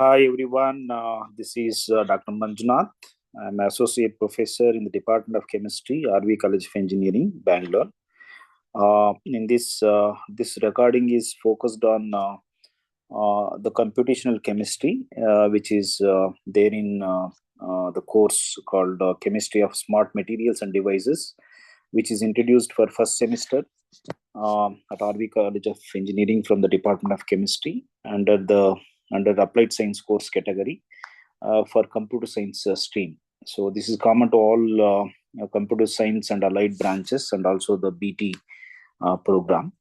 Hi everyone, this is Dr. Manjunath. I'm Associate Professor in the Department of Chemistry, RV College of Engineering, Bangalore. In this recording is focused on the computational chemistry, which is there in the course called Chemistry of Smart Materials and Devices, which is introduced for first semester at RV College of Engineering from the Department of Chemistry under the Applied Science course category for computer science stream. So this is common to all computer science and allied branches and also the BT program.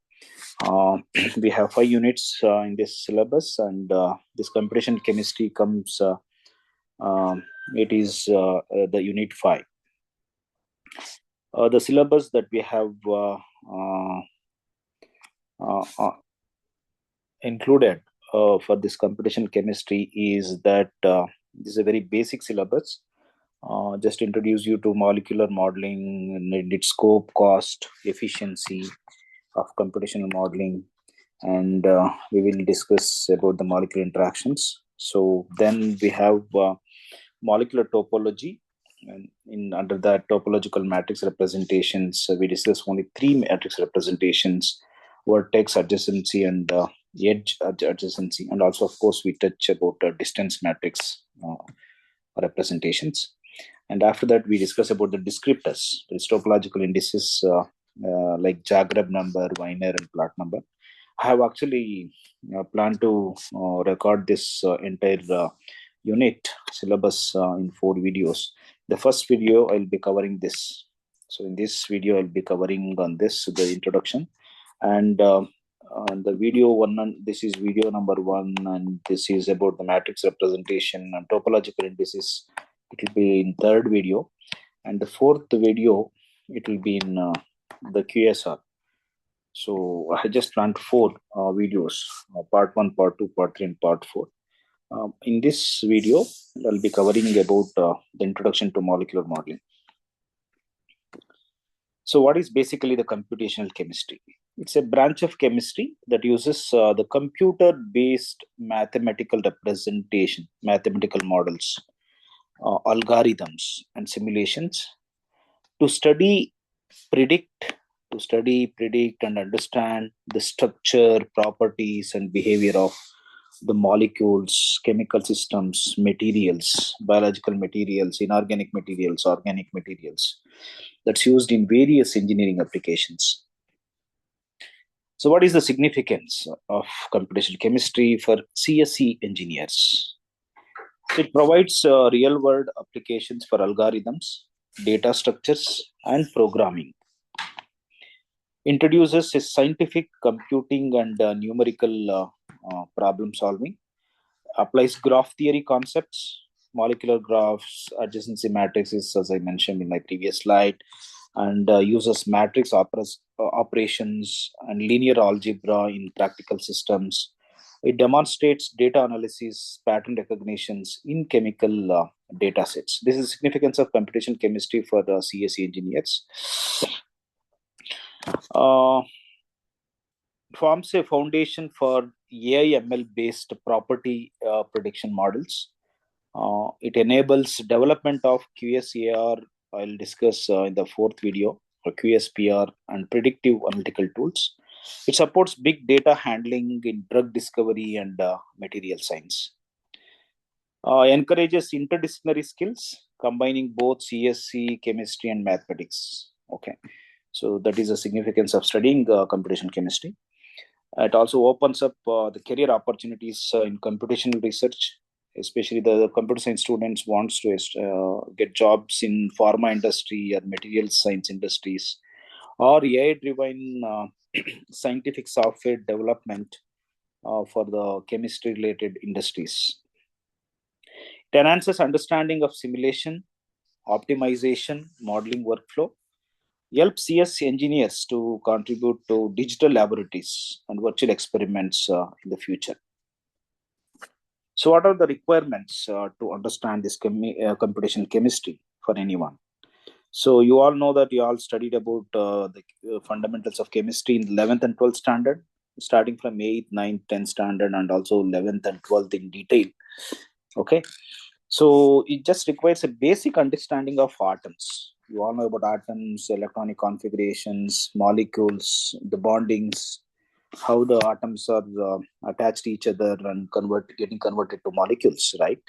We have 5 units in this syllabus, and this computational chemistry comes, it is the unit 5. The syllabus that we have included for this computational chemistry is that this is a very basic syllabus. Just introduce you to molecular modeling and its scope, cost, efficiency of computational modeling, and we will discuss about the molecular interactions. So then we have molecular topology, and under that topological matrix representations, we discuss only 3 matrix representations: vertex, adjacency, and edge adjacency, and also of course we touch about distance matrix representations. And after that we discuss about the descriptors, the topological indices like Zagreb number, Wiener, and plot number. I have actually planned to record this entire unit syllabus in 4 videos. The first video I'll be covering this. So in this video I'll be covering on this, the introduction, and the video one, this is video number 1, and this is about the matrix representation and topological indices. It will be in 3rd video, and the 4th video it will be in the QSR. So I just planned 4 videos: part 1, part 2, part 3, and part 4. In this video I'll be covering about the introduction to molecular modeling. So what is basically the computational chemistry? It's a branch of chemistry that uses the computer-based mathematical representation, mathematical models, algorithms, and simulations to study, predict, and understand the structure, properties, and behavior of the molecules, chemical systems, materials, biological materials, inorganic materials, organic materials that's used in various engineering applications. So what is the significance of computational chemistry for CSE engineers? It provides real-world applications for algorithms, data structures, and programming. Introduces a scientific computing and numerical problem solving. Applies graph theory concepts, molecular graphs, adjacency matrices, as I mentioned in my previous slide, and uses matrix operations and linear algebra in practical systems. It demonstrates data analysis, pattern recognitions in chemical data sets. This is the significance of computational chemistry for the CSE engineers. Forms a foundation for AI/ML based property prediction models. It enables development of QSAR. I'll discuss in the 4th video, or QSPR, and predictive analytical tools. It supports big data handling in drug discovery and material science. Encourages interdisciplinary skills, combining both CSE, chemistry, and mathematics. Okay, so that is the significance of studying computational chemistry. It also opens up the career opportunities in computational research, especially the computer science students wants to get jobs in pharma industry or material science industries, or AI-driven scientific software development for the chemistry-related industries. It enhances understanding of simulation, optimization, modeling workflow, helps CS engineers to contribute to digital laboratories and virtual experiments in the future. So what are the requirements to understand this computational chemistry for anyone? So you all know that you all studied about the fundamentals of chemistry in 11th and 12th standard, starting from 8th, 9th, 10th standard, and also 11th and 12th in detail. Okay, so it just requires a basic understanding of atoms. You all know about atoms, electronic configurations, molecules, the bondings, how the atoms are attached to each other and getting converted to molecules, right?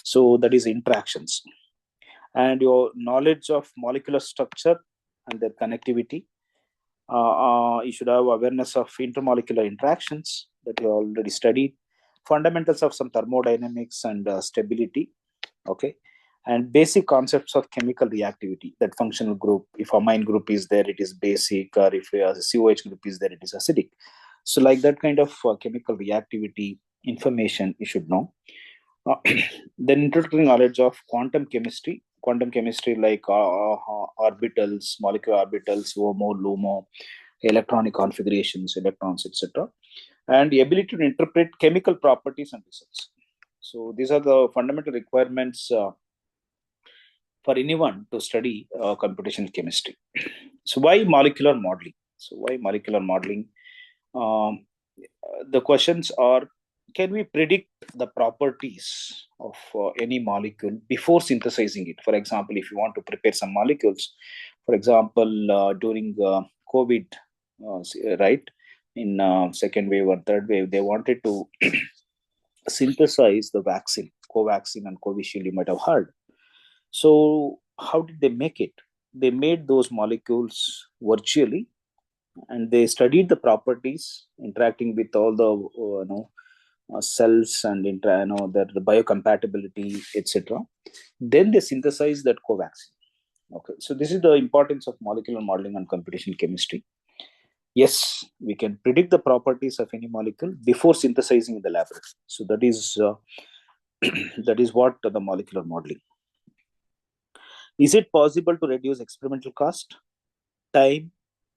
So that is interactions. And your knowledge of molecular structure and their connectivity. You should have awareness of intermolecular interactions that you already studied, fundamentals of some thermodynamics and stability, okay, and basic concepts of chemical reactivity, that functional group, if amine group is there, it is basic, or if a COH group is there, it is acidic. So like that kind of chemical reactivity information you should know. uh, then introductory knowledge of quantum chemistry like orbitals, molecular orbitals, HOMO, LUMO, electronic configurations, electrons, etc., and the ability to interpret chemical properties and results. So these are the fundamental requirements for anyone to study computational chemistry. So why molecular modeling? So why molecular modeling? Um, the questions are: can we predict the properties of any molecule before synthesizing it? For example, if you want to prepare some molecules, for example, during COVID, right, in second wave or third wave, they wanted to synthesize the vaccine, Covaxin and Covishield, you might have heard. So, how did they make it? They made those molecules virtually, and they studied the properties interacting with all the cells and their biocompatibility, etc. Then they synthesized that Covaxin. Okay, so this is the importance of molecular modeling and computational chemistry. Yes, we can predict the properties of any molecule before synthesizing in the laboratory. So that is that is what the molecular modeling. Is it possible to reduce experimental cost, time,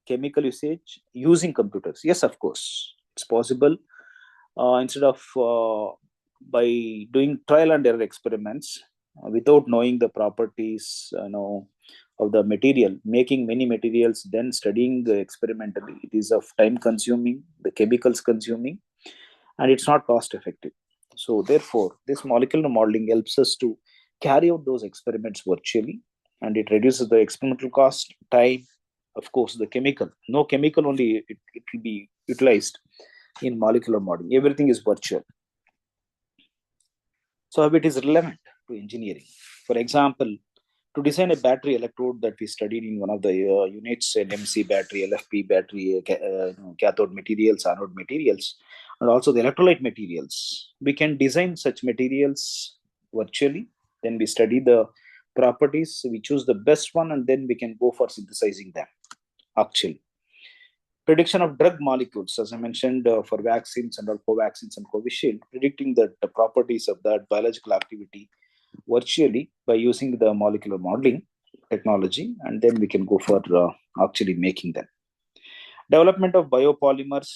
chemical usage using computers? Yes, of course, it's possible. Instead of by doing trial and error experiments without knowing the properties, of the material, making many materials, then studying experimentally, it is of time consuming, the chemicals consuming, and it's not cost effective. So therefore, this molecular modeling helps us to carry out those experiments virtually, and it reduces the experimental cost, time, of course, the chemical. No chemical only it will be utilized in molecular modeling. Everything is virtual. So how it is relevant to engineering. For example, to design a battery electrode that we studied in one of the units, an MC battery, LFP battery, cathode materials, anode materials, and also the electrolyte materials, we can design such materials virtually. Then we study the properties, we choose the best one, and then we can go for synthesizing them actually. Prediction of drug molecules, as I mentioned, for vaccines and all Covaxins and Covishield, predicting the properties of that biological activity virtually by using the molecular modeling technology, and then we can go for actually making them. Development of biopolymers,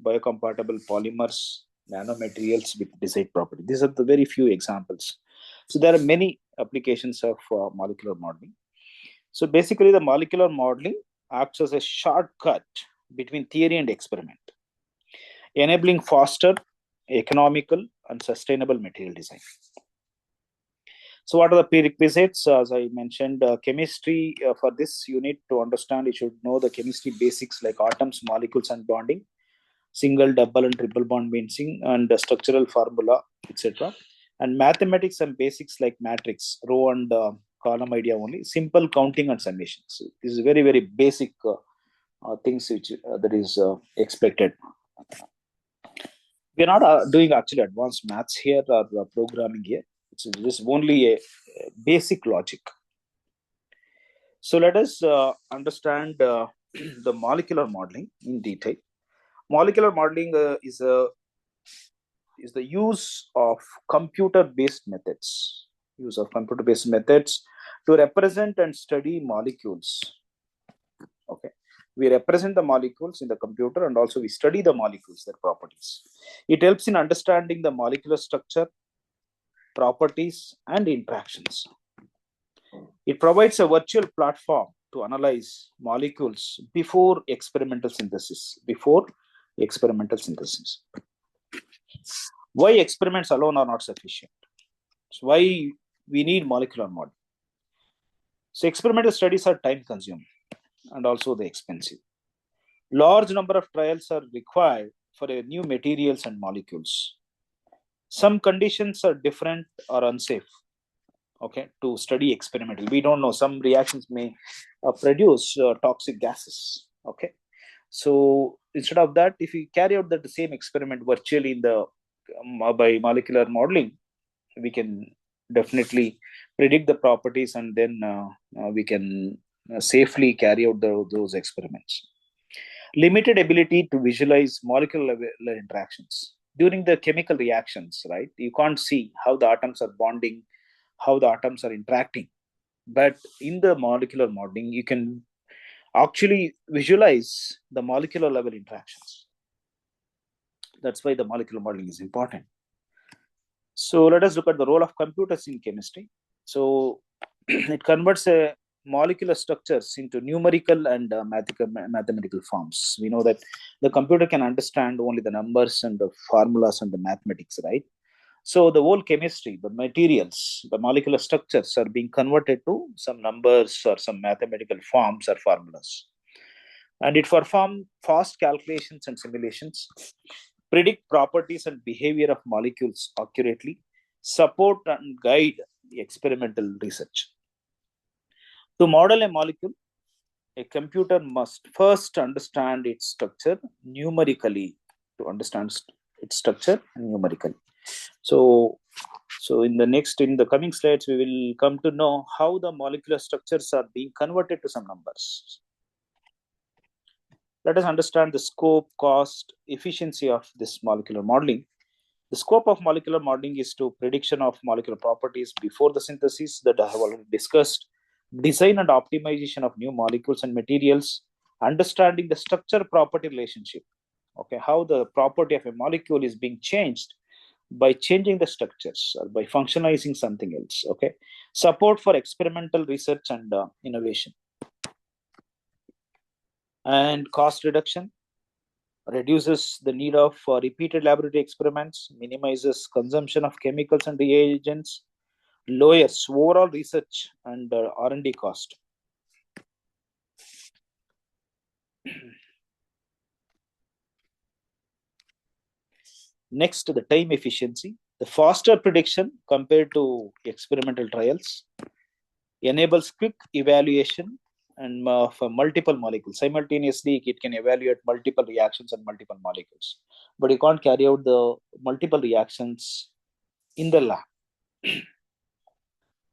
biocompatible polymers, nanomaterials with desired property. These are the very few examples. So there are many applications of molecular modeling. So basically, the molecular modeling acts as a shortcut between theory and experiment, enabling faster, economical, and sustainable material design. So what are the prerequisites? As I mentioned, chemistry for this unit to understand, you should know the chemistry basics like atoms, molecules, and bonding, single, double, and triple bond bending, and the structural formula, etc. And mathematics and basics like matrix, row and column idea only, simple counting and summation. So this is very, very basic things which that is expected. We're not doing actually advanced maths here or programming here. It's just only a basic logic. So let us understand the molecular modeling in detail. Molecular modeling is the use of computer-based methods. Use of computer-based methods to represent and study molecules. Okay, we represent the molecules in the computer, and also we study the molecules, their properties. It helps in understanding the molecular structure, properties, and interactions. It provides a virtual platform to analyze molecules before experimental synthesis. Why experiments alone are not sufficient? So why we need molecular modeling? So experimental studies are time consuming and also the expensive. Large number of trials are required for a new materials and molecules. Some conditions are different or unsafe, okay, to study experimentally. We don't know, some reactions may produce toxic gases, okay. So instead of that, if we carry out the same experiment virtually in the by molecular modeling, we can definitely predict the properties, and then we can safely carry out those experiments. Limited ability to visualize molecular level interactions during the chemical reactions, right? You can't see how the atoms are bonding, how the atoms are interacting, but in the molecular modeling you can actually visualize the molecular level interactions. That's why the molecular modeling is important. So let us look at the role of computers in chemistry. So it converts a molecular structures into numerical and mathematical forms. We know that the computer can understand only the numbers and the formulas and the mathematics, right? So the whole chemistry, the materials, the molecular structures are being converted to some numbers or some mathematical forms or formulas. And it performs fast calculations and simulations, predict properties and behavior of molecules accurately, support and guide the experimental research. To model a molecule, a computer must first understand its structure numerically, to understand its structure numerically. So, in the coming slides, we will come to know how the molecular structures are being converted to some numbers. Let us understand the scope, cost, efficiency of this molecular modeling. The scope of molecular modeling is to prediction of molecular properties before the synthesis that I have already discussed, design and optimization of new molecules and materials, understanding the structure property relationship. Okay, how the property of a molecule is being changed by changing the structures or by functionalizing something else. Okay, support for experimental research and innovation, and cost reduction reduces the need of repeated laboratory experiments, minimizes consumption of chemicals and reagents, lowers overall research and R&D cost. Next, the time efficiency. The faster prediction compared to experimental trials enables quick evaluation and for multiple molecules. Simultaneously, it can evaluate multiple reactions and multiple molecules. But you can't carry out the multiple reactions in the lab.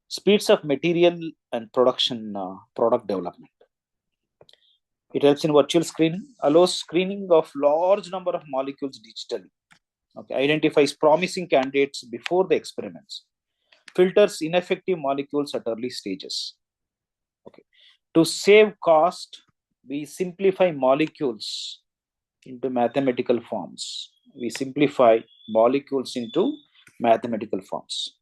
Speeds of material and product development. It helps in virtual screening, allows screening of large number of molecules digitally. Okay, identifies promising candidates before the experiments, filters ineffective molecules at early stages. Okay, to save cost, we simplify molecules into mathematical forms. We simplify molecules into mathematical forms.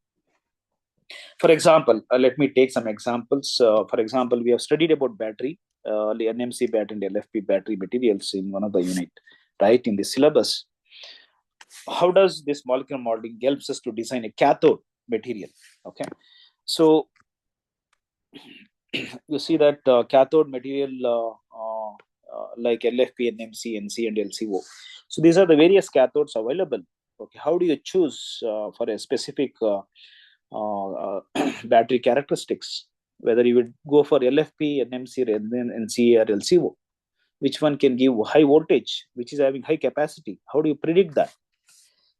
For example, let me take some examples. For example, we have studied about battery, the NMC battery and LFP battery materials in one of the unit, right, in the syllabus. How does this molecular modeling helps us to design a cathode material? Okay, so you see that cathode material like LFP, NMC, NC, and LCO. So these are the various cathodes available. Okay, how do you choose for a specific battery characteristics, whether you would go for LFP, NMC, NC, or LCO? Which one can give high voltage, which is having high capacity? How do you predict that?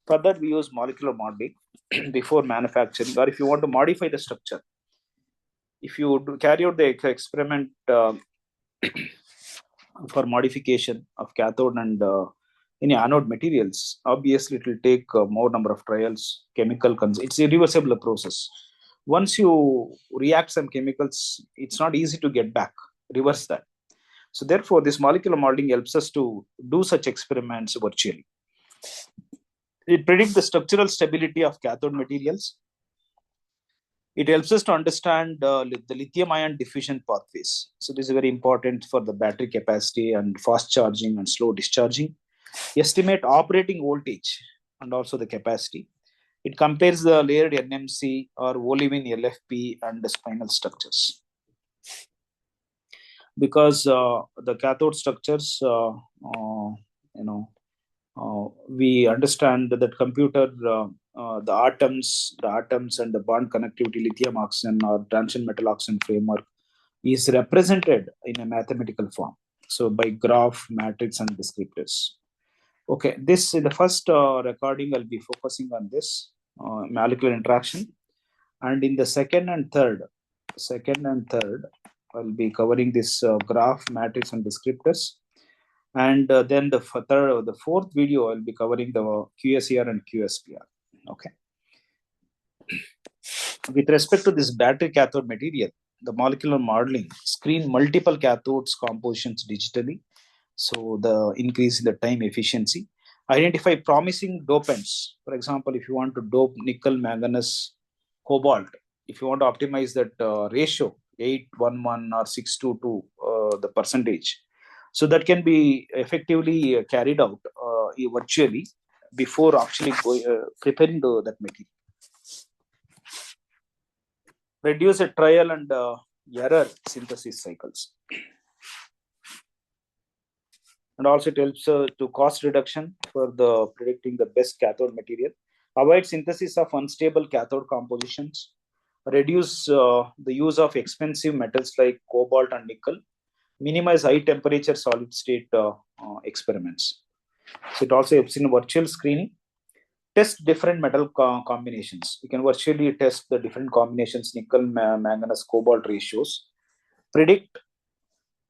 For that, we use molecular modeling before manufacturing, or if you want to modify the structure. If you carry out the experiment for modification of cathode and any anode materials, obviously it will take more number of trials, it's a irreversible process. Once you react some chemicals, it's not easy to get back, reverse that. So therefore, this molecular modeling helps us to do such experiments virtually. It predicts the structural stability of cathode materials. It helps us to understand the lithium-ion diffusion pathways. So this is very important for the battery capacity and fast charging and slow discharging. Estimate operating voltage. and also the capacity. It compares the layered NMC or olivine LFP and the spinel structures. Because the cathode structures, we understand that computer, the atoms and the bond connectivity, lithium oxygen or transition metal oxygen framework is represented in a mathematical form. So by graph, matrix, and descriptors. Okay, this in the first recording, I'll be focusing on this molecular interaction, and in the second and third, I'll be covering this graph, matrix, and descriptors. And then the fourth video, I'll be covering the QSER and QSPR. Okay. With respect to this battery cathode material, the molecular modeling screen multiple cathodes compositions digitally. So the increase in the time efficiency. Identify promising dopants. For example, if you want to dope nickel, manganese, cobalt, if you want to optimize that ratio, 8:1:1 or 6:2:2, the percentage. So that can be effectively carried out virtually before actually preparing that material. Reduce a trial and error synthesis cycles. And also it helps to cost reduction for the predicting the best cathode material. Avoid synthesis of unstable cathode compositions. Reduce the use of expensive metals like cobalt and nickel. Minimize high temperature solid state experiments. So it also helps in virtual screening. Test different metal combinations. You can virtually test the different combinations, nickel, manganese, cobalt ratios. Predict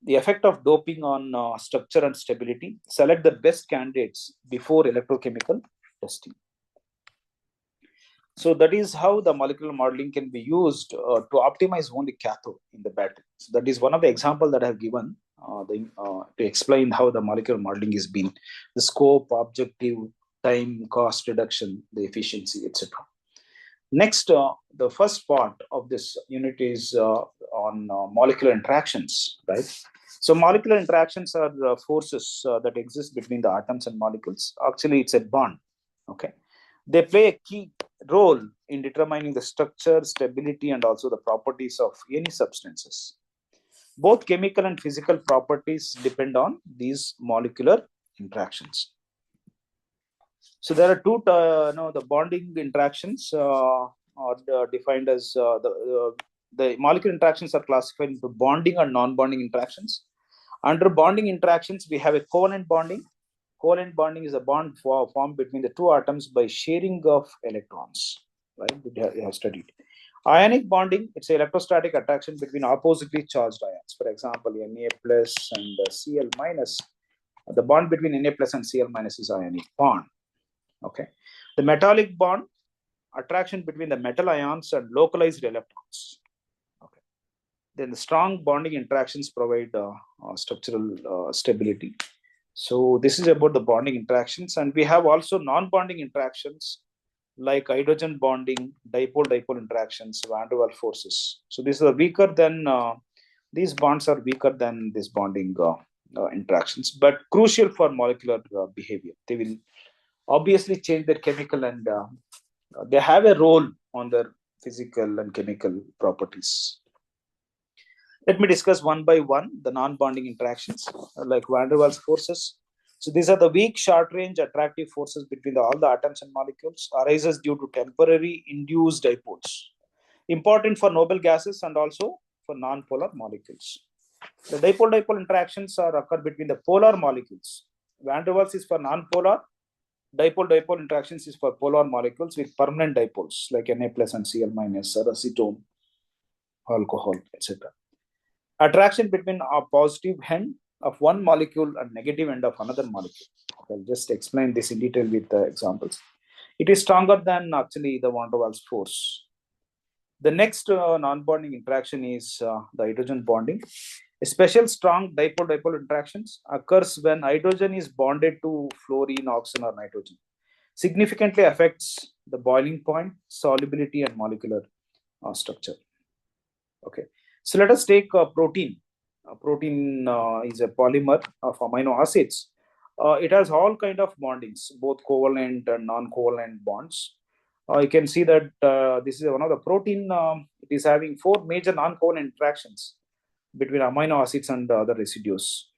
the effect of doping on structure and stability. Select the best candidates before electrochemical testing. So that is how the molecular modeling can be used to optimize only cathode in the battery. So that is one of the examples that I have given to explain how the molecular modeling is being, the scope, objective, time, cost reduction, the efficiency, etc. Next, the first part of this unit is on molecular interactions, right? So molecular interactions are forces that exist between the atoms and molecules. Actually, it's a bond, okay? They play a key role in determining the structure, stability, and also the properties of any substances. Both chemical and physical properties depend on these molecular interactions. So there are two, the bonding interactions are defined as the molecular interactions are classified into bonding and non-bonding interactions. Under bonding interactions, we have a covalent bonding. Covalent bonding is a bond formed between the two atoms by sharing of electrons, right? We have studied. Ionic bonding, it's an electrostatic attraction between oppositely charged ions. For example, Na plus and Cl minus. The bond between Na plus and Cl minus is ionic bond. Okay. The metallic bond, attraction between the metal ions and localized electrons. Okay. Then the strong bonding interactions provide structural stability. So this is about the bonding interactions, and we have also non-bonding interactions like hydrogen bonding, dipole-dipole interactions, van der Waals forces. So these are weaker than these bonds are weaker than these bonding interactions, but crucial for molecular behavior. They will obviously change their chemical and they have a role on their physical and chemical properties. Let me discuss one by one the non-bonding interactions like van der Waals forces. So these are the weak short-range attractive forces between all the atoms and molecules arises due to temporary induced dipoles. Important for noble gases and also for non-polar molecules. The dipole-dipole interactions occur between the polar molecules. Van der Waals is for non-polar. Dipole-dipole interactions is for polar molecules with permanent dipoles like Na plus and Cl minus or acetone, alcohol, etc. Attraction between a positive end of one molecule and negative end of another molecule. I'll just explain this in detail with examples. It is stronger than actually the van der Waals force. The next non-bonding interaction is the hydrogen bonding. A special strong dipole-dipole interactions occurs when hydrogen is bonded to fluorine, oxygen, or nitrogen. Significantly affects the boiling point, solubility, and molecular structure. Okay. So let us take protein. Protein is a polymer of amino acids It has all kind of bondings, both covalent and non-covalent bonds. You can see that this is one of the protein. It is having 4 major non-covalent interactions between amino acids and other residues.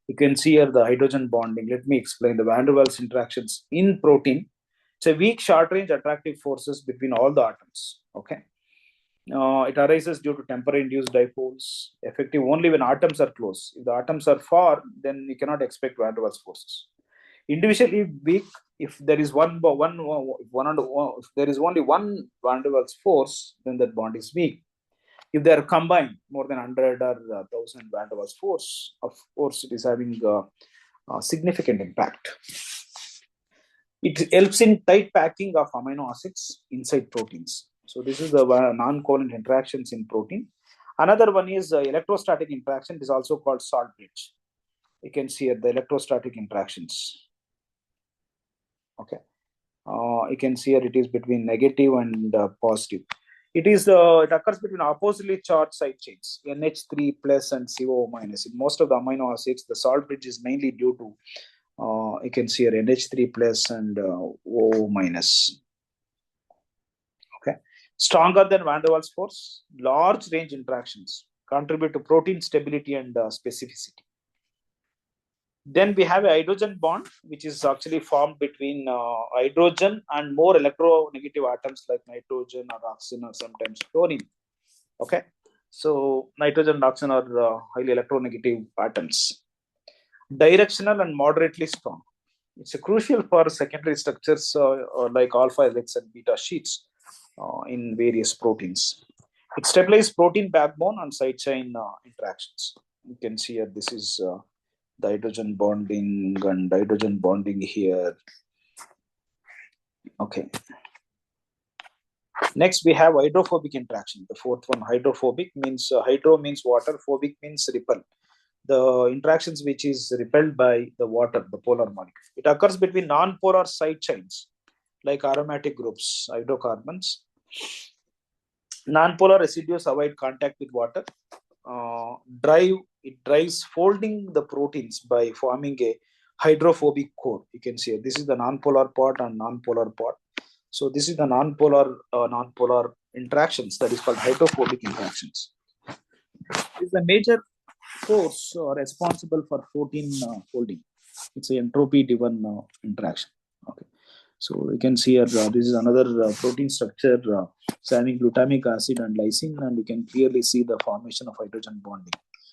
You can see here the hydrogen bonding. Let me explain the van der Waals interactions in protein. It's a weak short-range attractive forces between all the atoms. Okay. It arises due to temperature-induced dipoles, effective only when atoms are close. If the atoms are far, then you cannot expect van der Waals forces. Individually weak, if there is if there is only one van der Waals force, then that bond is weak. If they are combined, more than 100 or 1000 van der Waals force, of course, it is having a significant impact. It helps in tight packing of amino acids inside proteins. So this is the non-covalent interactions in protein. Another one is electrostatic interaction. It is also called salt bridge. You can see here the electrostatic interactions. Okay. You can see here it is between negative and positive. It occurs between oppositely charged side chains, NH3 plus and CO minus. In most of the amino acids, the salt bridge is mainly due to you can see here NH3 plus and O minus. Okay, stronger than van der Waals force, large range interactions contribute to protein stability and specificity. Then we have a hydrogen bond, which is actually formed between hydrogen and more electronegative atoms like nitrogen or oxygen or sometimes chlorine. Okay, so nitrogen and oxygen are highly electronegative atoms. Directional and moderately strong. It's crucial for secondary structures like alpha helix and beta sheets in various proteins. It stabilizes protein backbone and side chain interactions. You can see here this is the hydrogen bonding and hydrogen bonding here. Okay. Next, we have hydrophobic interaction. The fourth one, hydrophobic, means hydro means water, phobic means repel. The interactions which is repelled by the water, the polar molecule. It occurs between non-polar side chains like aromatic groups, hydrocarbons. Non-polar residues avoid contact with water. It drives folding the proteins by forming a hydrophobic core. You can see this is the non-polar part and non-polar part. So this is the non-polar interactions, that is called hydrophobic interactions. This is the major force responsible for protein folding. It's an entropy-driven interaction. Okay. So you can see here, this is another protein structure having glutamic acid and lysine, and you can clearly see the formation of hydrogen bonding.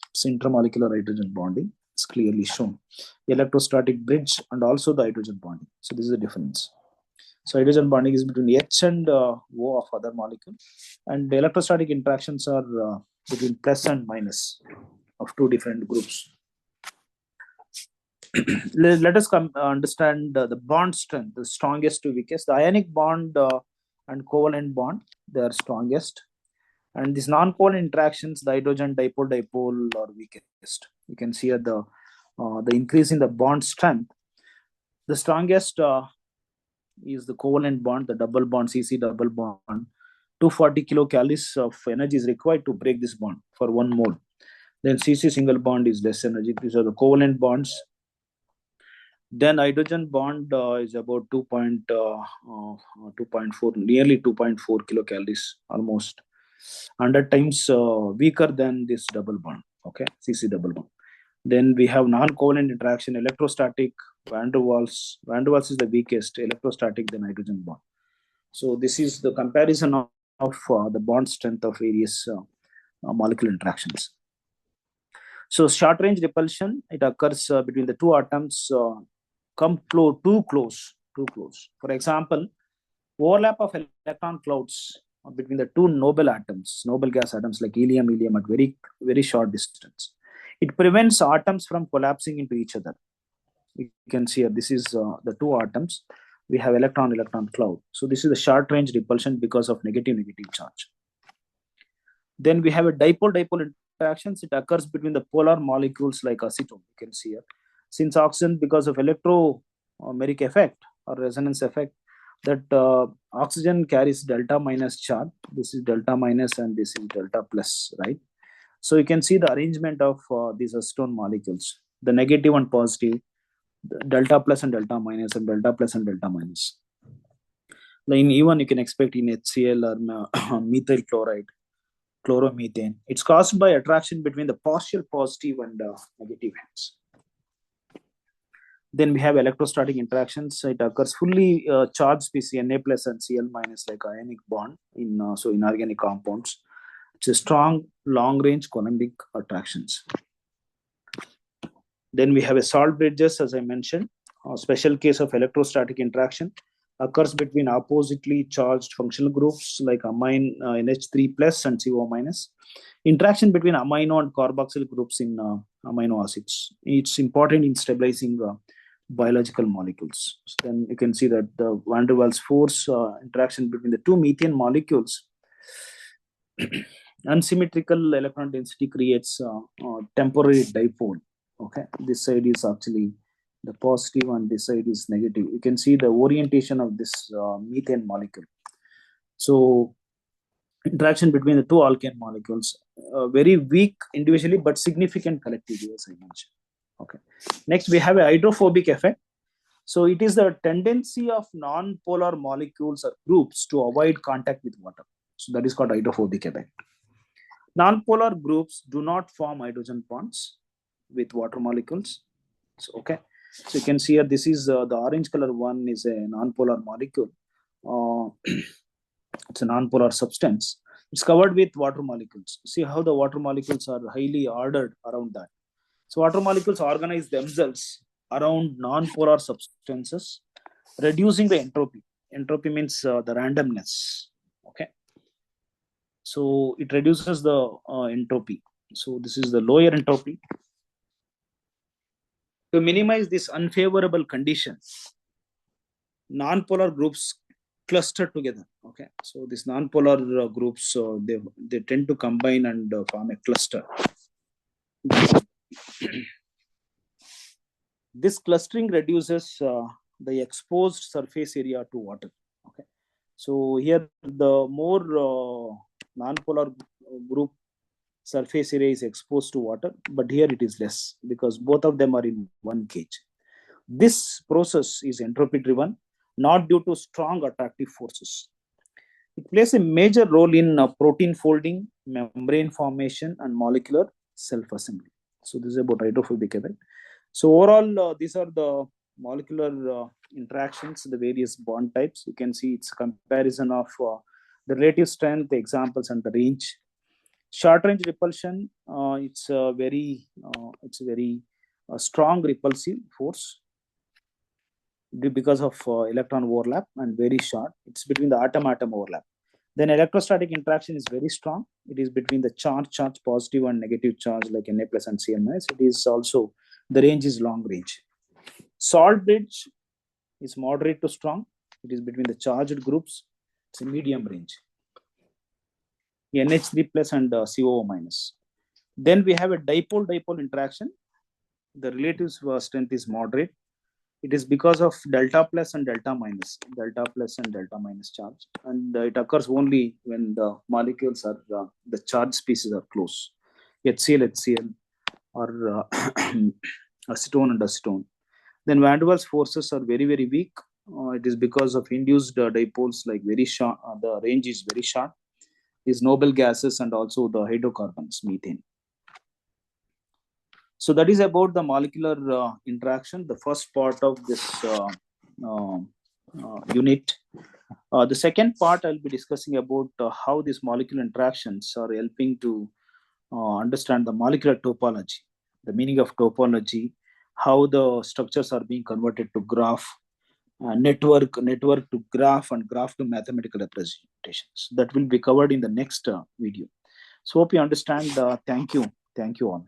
It's intermolecular hydrogen bonding. It's clearly shown. The electrostatic bridge and also the hydrogen bonding. So this is the difference. So hydrogen bonding is between H and O of other molecule, and the electrostatic interactions are between plus and minus of two different groups. Let us understand the bond strength, the strongest to weakest. The ionic bond and covalent bond, they are strongest. And these non-covalent interactions, the hydrogen dipole are weakest. You can see here the increase in the bond strength. The strongest is the covalent bond, the double bond, CC double bond. 240 kilocalories of energy is required to break this bond for 1 mole. Then CC single bond is less energy. These are the covalent bonds. Then hydrogen bond is about 2.4, nearly 2.4 kilocalories, almost 100 times weaker than this double bond. Okay, CC double bond. Then we have non-covalent interaction, electrostatic, van der Waals. Van der Waals is the weakest, electrostatic, then hydrogen bond. So this is the comparison of the bond strength of various molecular interactions. So short-range repulsion, it occurs between the two atoms come too close. For example, overlap of electron clouds between the two noble atoms, noble gas atoms like helium at very, very short distance. It prevents atoms from collapsing into each other. You can see here, this is the two atoms. We have electron cloud. So this is the short-range repulsion because of negative charge. Then we have a dipole interactions. It occurs between the polar molecules like acetone. You can see here. Since oxygen, because of electromeric effect or resonance effect, that oxygen carries delta minus charge. This is delta minus and this is delta plus, right? So you can see the arrangement of these acetone molecules, the negative and positive, delta plus and delta minus and delta plus and delta minus. In E1, you can expect in HCl or methyl chloride, chloromethane. It's caused by attraction between the partial positive and negative ends. Then we have electrostatic interactions. It occurs fully charged species Na plus and Cl minus, like ionic bond in inorganic compounds. It's a strong long-range Coulombic attractions. Then we have a salt bridges, as I mentioned. A special case of electrostatic interaction occurs between oppositely charged functional groups like amine NH3 plus and CO minus. Interaction between amino and carboxyl groups in amino acids. It's important in stabilizing biological molecules. So then you can see that the van der Waals force interaction between the two methane molecules, unsymmetrical electron density creates temporary dipole. Okay, this side is actually the positive and this side is negative. You can see the orientation of this methane molecule. So interaction between the two alkane molecules, very weak individually but significant collectively, as I mentioned. Okay. Next, we have a hydrophobic effect. So it is the tendency of non-polar molecules or groups to avoid contact with water. So that is called hydrophobic effect. Non-polar groups do not form hydrogen bonds with water molecules. So, okay. So you can see here, this is the orange color one is a non-polar molecule. It's a non-polar substance. It's covered with water molecules. See how the water molecules are highly ordered around that. So water molecules organize themselves around non-polar substances, reducing the entropy. Entropy means the randomness. Okay. So it reduces the entropy. So this is the lower entropy. To minimize this unfavorable condition, non-polar groups cluster together. Okay, so these non-polar groups, they tend to combine and form a cluster. This clustering reduces the exposed surface area to water. Okay, so here the more non-polar group surface area is exposed to water, but here it is less because both of them are in one cage. This process is entropy driven, not due to strong attractive forces. It plays a major role in protein folding, membrane formation, and molecular self-assembly. So this is about hydrophobic effect. So overall, these are the molecular interactions, the various bond types. You can see it's a comparison of the relative strength, the examples, and the range. Short range repulsion, it's a very strong repulsive force because of electron overlap, and very short. It's between the atom-atom overlap. Then electrostatic interaction is very strong. It is between the charge positive and negative charge like Na plus and Cl minus. It is also, the range is long range. Salt bridge is moderate to strong. It is between the charged groups. It's a medium range. NH3 plus and CO minus. Then we have a dipole-dipole interaction. The relative strength is moderate. It is because of delta plus and delta minus charge, and it occurs only when the molecules are the charge species are close. HCl, or acetone and acetone. Then van der Waals forces are very, very weak. It is because of induced dipoles, like very short. The range is very short. These noble gases and also the hydrocarbons, methane. So that is about the molecular interaction, the first part of this unit. The second part, I'll be discussing about how these molecular interactions are helping to understand the molecular topology, the meaning of topology, how the structures are being converted to graph, network to graph, and graph to mathematical representations. That will be covered in the next video. So hope you understand. Thank you all.